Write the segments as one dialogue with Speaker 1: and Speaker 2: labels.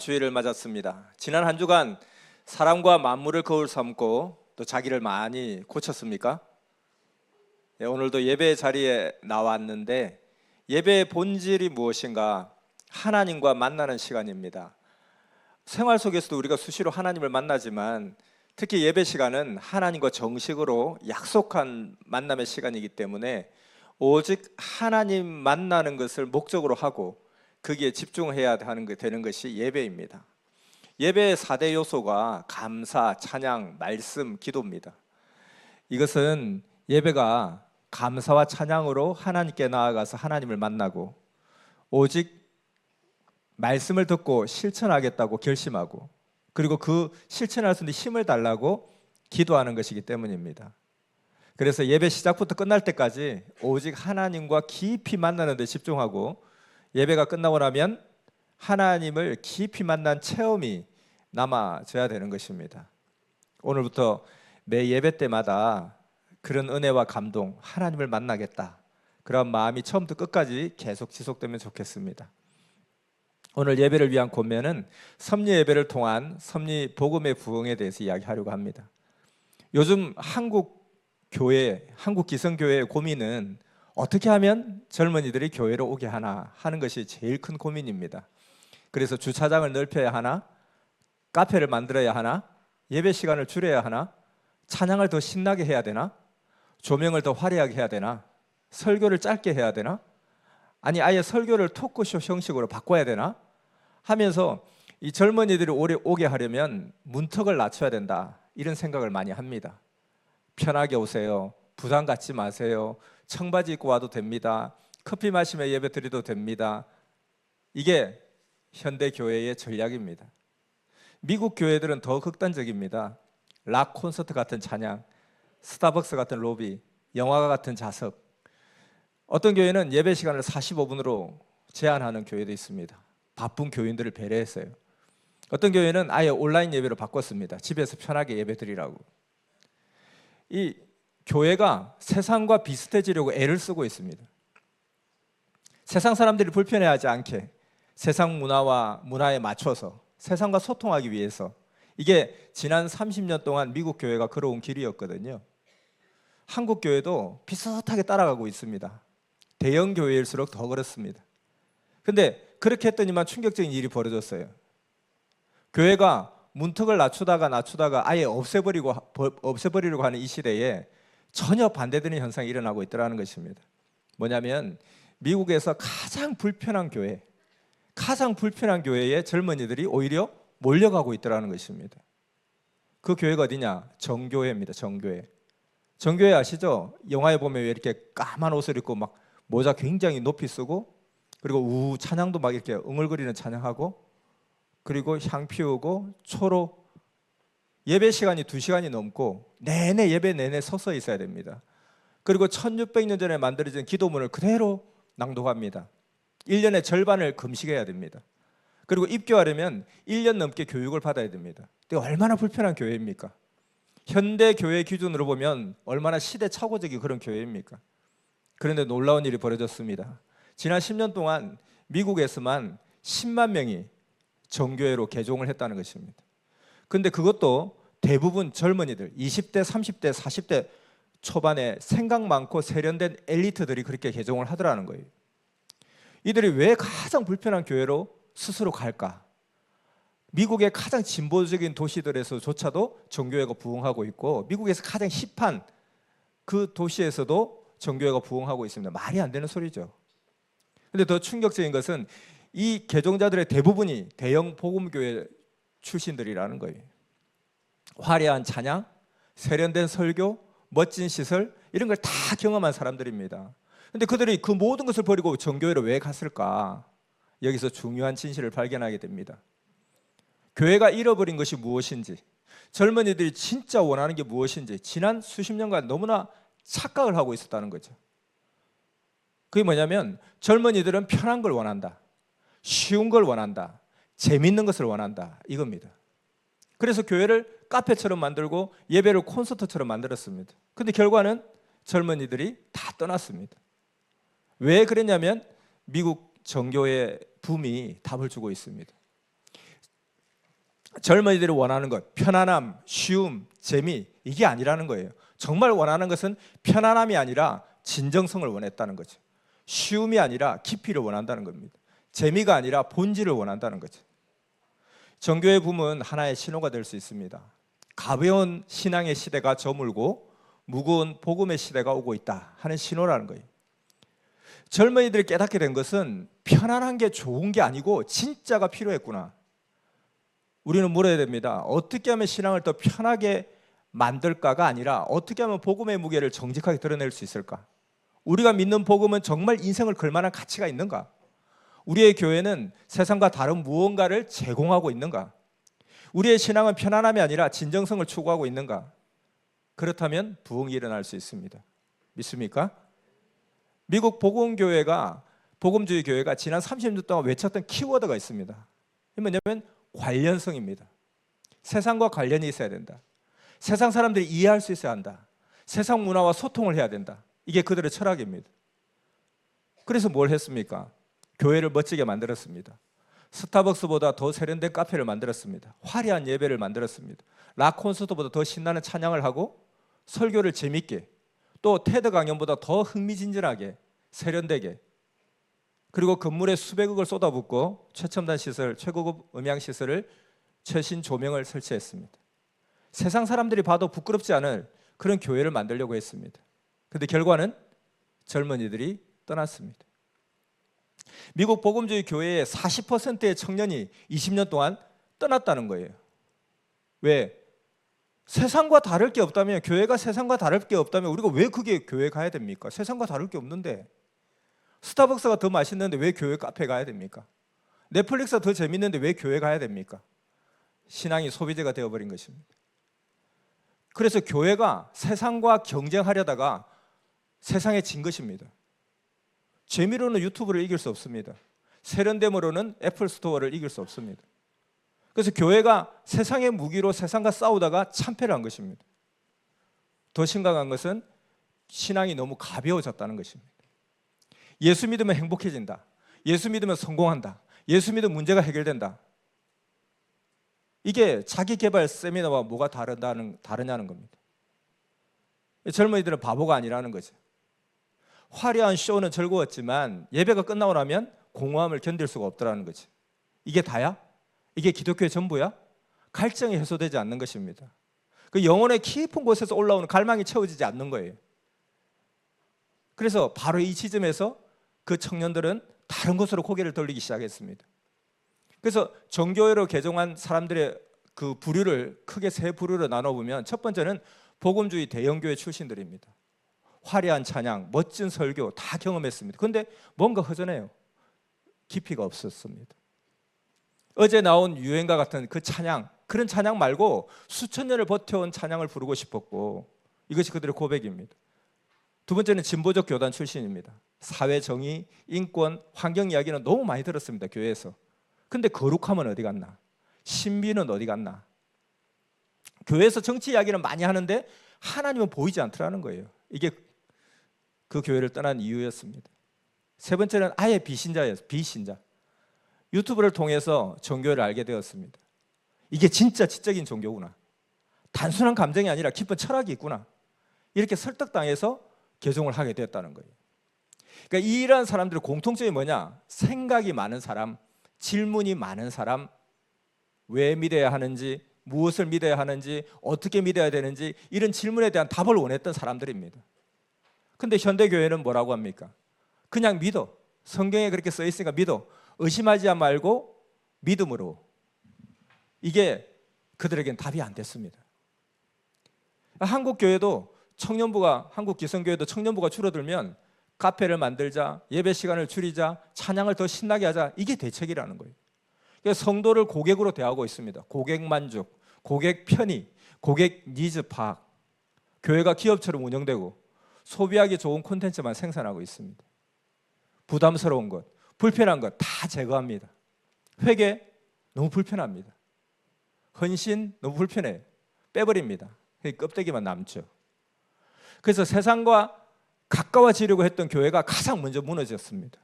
Speaker 1: 주일을 맞았습니다. 지난 한 주간 사람과 만물을 거울 삼고 또 자기를 많이 고쳤습니까? 네, 오늘도 예배 자리에 나왔는데 예배의 본질이 무엇인가? 하나님과 만나는 시간입니다. 생활 속에서도 우리가 수시로 하나님을 만나지만 특히 예배 시간은 하나님과 정식으로 약속한 만남의 시간이기 때문에 오직 하나님 만나는 것을 목적으로 하고 거기에 집중해야 되는 것이 예배입니다. 예배의 4대 요소가 감사, 찬양, 말씀, 기도입니다. 이것은 예배가 감사와 찬양으로 하나님께 나아가서 하나님을 만나고 오직 말씀을 듣고 실천하겠다고 결심하고 그리고 그 실천할 수 있는 힘을 달라고 기도하는 것이기 때문입니다. 그래서 예배 시작부터 끝날 때까지 오직 하나님과 깊이 만나는 데 집중하고 예배가 끝나고 나면 하나님을 깊이 만난 체험이 남아져야 되는 것입니다. 오늘부터 매 예배 때마다 그런 은혜와 감동, 하나님을 만나겠다, 그런 마음이 처음부터 끝까지 계속 지속되면 좋겠습니다. 오늘 예배를 위한 권면은 섭리 예배를 통한 섭리 복음의 부흥에 대해서 이야기하려고 합니다. 요즘 한국 기성교회의 고민은 어떻게 하면 젊은이들이 교회로 오게 하나 하는 것이 제일 큰 고민입니다. 그래서 주차장을 넓혀야 하나, 카페를 만들어야 하나, 예배 시간을 줄여야 하나, 찬양을 더 신나게 해야 되나, 조명을 더 화려하게 해야 되나, 설교를 짧게 해야 되나, 아니 아예 설교를 토크쇼 형식으로 바꿔야 되나 하면서 이 젊은이들이 오게 하려면 문턱을 낮춰야 된다, 이런 생각을 많이 합니다. 편하게 오세요, 부담 갖지 마세요, 청바지 입고 와도 됩니다, 커피 마시며 예배 드려도 됩니다. 이게 현대 교회의 전략입니다. 미국 교회들은 더 극단적입니다. 락 콘서트 같은 찬양, 스타벅스 같은 로비, 영화과 같은 좌석. 어떤 교회는 예배 시간을 45분으로 제한하는 교회도 있습니다. 바쁜 교인들을 배려했어요. 어떤 교회는 아예 온라인 예배로 바꿨습니다. 집에서 편하게 예배 드리라고. 이 교회가 세상과 비슷해지려고 애를 쓰고 있습니다. 세상 사람들이 불편해하지 않게 세상 문화에 맞춰서 세상과 소통하기 위해서, 이게 지난 30년 동안 미국 교회가 걸어온 길이었거든요. 한국 교회도 비슷하게 따라가고 있습니다. 대형 교회일수록 더 그렇습니다. 근데 그렇게 했더니만 충격적인 일이 벌어졌어요. 교회가 문턱을 낮추다가 아예 없애버리려고 하는 이 시대에 전혀 반대되는 현상이 일어나고 있다는 것입니다. 뭐냐면 미국에서 가장 불편한 교회에 젊은이들이 오히려 몰려가고 있다는 것입니다. 그 교회가 어디냐? 정교회입니다. 정교회 아시죠? 영화에 보면 왜 이렇게 까만 옷을 입고 막 모자 굉장히 높이 쓰고 그리고 찬양도 막 이렇게 응얼거리는 찬양하고 그리고 향 피우고 초로, 예배 시간이 2시간이 넘고 예배 내내 서서 있어야 됩니다. 그리고 1600년 전에 만들어진 기도문을 그대로 낭독합니다. 1년의 절반을 금식해야 됩니다. 그리고 입교하려면 1년 넘게 교육을 받아야 됩니다. 근데 얼마나 불편한 교회입니까? 현대 교회 기준으로 보면 얼마나 시대착오적인 그런 교회입니까? 그런데 놀라운 일이 벌어졌습니다. 지난 10년 동안 미국에서만 10만 명이 정교회로 개종을 했다는 것입니다. 근데 그것도 대부분 젊은이들, 20대, 30대, 40대 초반에 생각 많고 세련된 엘리트들이 그렇게 개종을 하더라는 거예요. 이들이 왜 가장 불편한 교회로 스스로 갈까? 미국의 가장 진보적인 도시들에서조차도 정교회가 부흥하고 있고 미국에서 가장 힙한 그 도시에서도 정교회가 부흥하고 있습니다. 말이 안 되는 소리죠. 그런데 더 충격적인 것은 이 개종자들의 대부분이 대형 복음교회 출신들이라는 거예요. 화려한 찬양, 세련된 설교, 멋진 시설, 이런 걸 다 경험한 사람들입니다. 그런데 그들이 그 모든 것을 버리고 정교회로 왜 갔을까? 여기서 중요한 진실을 발견하게 됩니다. 교회가 잃어버린 것이 무엇인지, 젊은이들이 진짜 원하는 게 무엇인지 지난 수십 년간 너무나 착각을 하고 있었다는 거죠. 그게 뭐냐면 젊은이들은 편한 걸 원한다, 쉬운 걸 원한다, 재밌는 것을 원한다, 이겁니다. 그래서 교회를 카페처럼 만들고 예배를 콘서트처럼 만들었습니다. 근데 결과는 젊은이들이 다 떠났습니다. 왜 그랬냐면 미국 정교회 붐이 답을 주고 있습니다. 젊은이들이 원하는 것, 편안함, 쉬움, 재미, 이게 아니라는 거예요. 정말 원하는 것은 편안함이 아니라 진정성을 원했다는 거죠. 쉬움이 아니라 깊이를 원한다는 겁니다. 재미가 아니라 본질을 원한다는 거죠. 정교의 붐은 하나의 신호가 될 수 있습니다. 가벼운 신앙의 시대가 저물고 무거운 복음의 시대가 오고 있다 하는 신호라는 거예요. 젊은이들이 깨닫게 된 것은 편안한 게 좋은 게 아니고 진짜가 필요했구나. 우리는 물어야 됩니다. 어떻게 하면 신앙을 더 편하게 만들까가 아니라 어떻게 하면 복음의 무게를 정직하게 드러낼 수 있을까? 우리가 믿는 복음은 정말 인생을 걸 만한 가치가 있는가? 우리의 교회는 세상과 다른 무언가를 제공하고 있는가? 우리의 신앙은 편안함이 아니라 진정성을 추구하고 있는가? 그렇다면 부흥이 일어날 수 있습니다. 믿습니까? 미국 복음주의 교회가 지난 30년 동안 외쳤던 키워드가 있습니다. 뭐냐면 관련성입니다. 세상과 관련이 있어야 된다. 세상 사람들이 이해할 수 있어야 한다. 세상 문화와 소통을 해야 된다. 이게 그들의 철학입니다. 그래서 뭘 했습니까? 교회를 멋지게 만들었습니다. 스타벅스보다 더 세련된 카페를 만들었습니다. 화려한 예배를 만들었습니다. 락 콘서트보다 더 신나는 찬양을 하고 설교를 재밌게, 또 테드 강연보다 더 흥미진진하게, 세련되게, 그리고 건물에 수백억을 쏟아붓고 최첨단 시설, 최고급 음향 시설을, 최신 조명을 설치했습니다. 세상 사람들이 봐도 부끄럽지 않을 그런 교회를 만들려고 했습니다. 그런데 결과는 젊은이들이 떠났습니다. 미국 복음주의 교회의 40%의 청년이 20년 동안 떠났다는 거예요. 왜? 세상과 다를 게 없다면, 교회가 세상과 다를 게 없다면 우리가 왜 그게 교회 가야 됩니까? 세상과 다를 게 없는데. 스타벅스가 더 맛있는데 왜 교회 카페 가야 됩니까? 넷플릭스가 더 재밌는데 왜 교회 가야 됩니까? 신앙이 소비재가 되어버린 것입니다. 그래서 교회가 세상과 경쟁하려다가 세상에 진 것입니다. 재미로는 유튜브를 이길 수 없습니다. 세련됨으로는 애플 스토어를 이길 수 없습니다. 그래서 교회가 세상의 무기로 세상과 싸우다가 참패를 한 것입니다. 더 심각한 것은 신앙이 너무 가벼워졌다는 것입니다. 예수 믿으면 행복해진다. 예수 믿으면 성공한다. 예수 믿으면 문제가 해결된다. 이게 자기 개발 세미나와 뭐가 다르냐는 겁니다. 젊은이들은 바보가 아니라는 거죠. 화려한 쇼는 즐거웠지만 예배가 끝나고 나면 공허함을 견딜 수가 없더라는 거죠. 이게 다야? 이게 기독교의 전부야? 갈증이 해소되지 않는 것입니다. 그 영혼의 깊은 곳에서 올라오는 갈망이 채워지지 않는 거예요. 그래서 바로 이 지점에서 그 청년들은 다른 곳으로 고개를 돌리기 시작했습니다. 그래서 정교회로 개종한 사람들의 그 부류를 크게 세 부류로 나눠보면, 첫 번째는 복음주의 대형교회 출신들입니다. 화려한 찬양, 멋진 설교 다 경험했습니다. 그런데 뭔가 허전해요. 깊이가 없었습니다. 어제 나온 유행과 같은 그 찬양, 그런 찬양 말고 수천 년을 버텨온 찬양을 부르고 싶었고, 이것이 그들의 고백입니다. 두 번째는 진보적 교단 출신입니다. 사회 정의, 인권, 환경 이야기는 너무 많이 들었습니다. 교회에서. 근데 거룩함은 어디 갔나? 신비는 어디 갔나? 교회에서 정치 이야기는 많이 하는데 하나님은 보이지 않더라는 거예요. 이게 그 교회를 떠난 이유였습니다. 세 번째는 아예 비신자였어요. 비신자. 유튜브를 통해서 종교를 알게 되었습니다. 이게 진짜 지적인 종교구나. 단순한 감정이 아니라 깊은 철학이 있구나. 이렇게 설득당해서 개종을 하게 되었다는 거예요. 그러니까 이러한 사람들의 공통점이 뭐냐? 생각이 많은 사람, 질문이 많은 사람, 왜 믿어야 하는지, 무엇을 믿어야 하는지, 어떻게 믿어야 되는지, 이런 질문에 대한 답을 원했던 사람들입니다. 근데 현대교회는 뭐라고 합니까? 그냥 믿어. 성경에 그렇게 써 있으니까 믿어. 의심하지 말고 믿음으로. 이게 그들에겐 답이 안 됐습니다. 한국 교회도 한국 기성교회도 청년부가 줄어들면 카페를 만들자, 예배 시간을 줄이자, 찬양을 더 신나게 하자, 이게 대책이라는 거예요. 그래서 성도를 고객으로 대하고 있습니다. 고객 만족, 고객 편의, 고객 니즈 파악. 교회가 기업처럼 운영되고 소비하기 좋은 콘텐츠만 생산하고 있습니다. 부담스러운 것, 불편한 것 다 제거합니다. 회개 너무 불편합니다. 헌신 너무 불편해요. 빼버립니다. 껍데기만 남죠. 그래서 세상과 가까워지려고 했던 교회가 가장 먼저 무너졌습니다.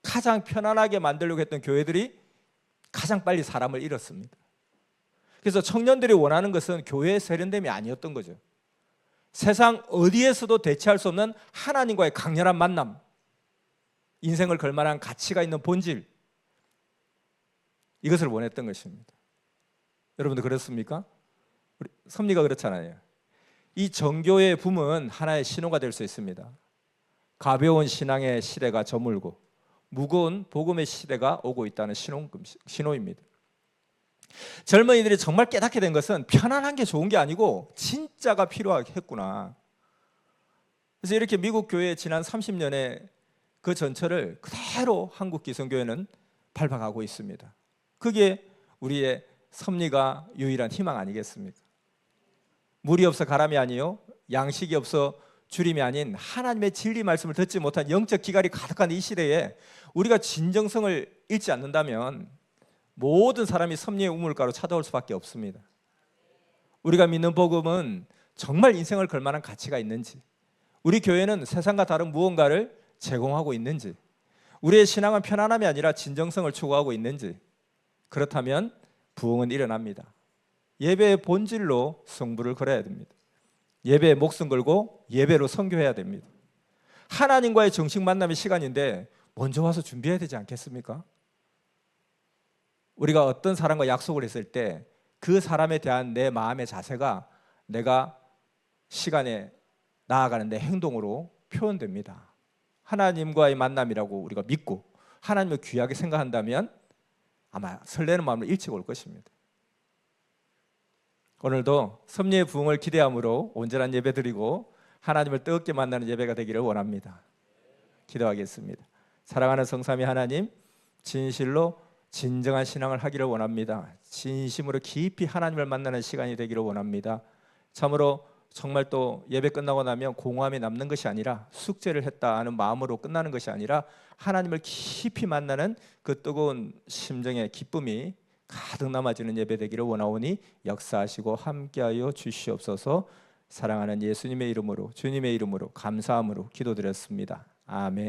Speaker 1: 가장 편안하게 만들려고 했던 교회들이 가장 빨리 사람을 잃었습니다. 그래서 청년들이 원하는 것은 교회의 세련됨이 아니었던 거죠. 세상 어디에서도 대체할 수 없는 하나님과의 강렬한 만남, 인생을 걸 만한 가치가 있는 본질, 이것을 원했던 것입니다. 여러분도 그렇습니까? 우리 섭리가 그렇잖아요. 이 정교의 붐은 하나의 신호가 될 수 있습니다. 가벼운 신앙의 시대가 저물고 무거운 복음의 시대가 오고 있다는 신호입니다. 젊은이들이 정말 깨닫게 된 것은 편안한 게 좋은 게 아니고 진짜가 필요하겠구나. 그래서 이렇게 미국 교회의 지난 30년의 그 전철을 그대로 한국 기성교회는 밟아가고 있습니다. 그게 우리의 섭리가 유일한 희망 아니겠습니까? 물이 없어 가람이 아니요, 양식이 없어 주림이 아닌 하나님의 진리 말씀을 듣지 못한 영적 기갈이 가득한 이 시대에 우리가 진정성을 잃지 않는다면 모든 사람이 섭리의 우물가로 찾아올 수밖에 없습니다. 우리가 믿는 복음은 정말 인생을 걸 만한 가치가 있는지, 우리 교회는 세상과 다른 무언가를 제공하고 있는지, 우리의 신앙은 편안함이 아니라 진정성을 추구하고 있는지, 그렇다면 부흥은 일어납니다. 예배의 본질로 승부를 걸어야 됩니다. 예배에 목숨 걸고 예배로 선교해야 됩니다. 하나님과의 정식 만남의 시간인데 먼저 와서 준비해야 되지 않겠습니까? 우리가 어떤 사람과 약속을 했을 때 그 사람에 대한 내 마음의 자세가 내가 시간에 나아가는 내 행동으로 표현됩니다. 하나님과의 만남이라고 우리가 믿고 하나님을 귀하게 생각한다면 아마 설레는 마음으로 일찍 올 것입니다. 오늘도 섭리의 부흥을 기대함으로 온전한 예배 드리고 하나님을 뜨겁게 만나는 예배가 되기를 원합니다. 기도하겠습니다. 사랑하는 성삼위 하나님, 진실로 진정한 신앙을 하기를 원합니다. 진심으로 깊이 하나님을 만나는 시간이 되기를 원합니다. 참으로 정말 또 예배 끝나고 나면 공허함이 남는 것이 아니라 숙제를 했다 하는 마음으로 끝나는 것이 아니라 하나님을 깊이 만나는 그 뜨거운 심정의 기쁨이 가득 남아지는 예배 되기를 원하오니 역사하시고 함께하여 주시옵소서. 사랑하는 예수님의 이름으로, 주님의 이름으로 감사함으로 기도드렸습니다. 아멘.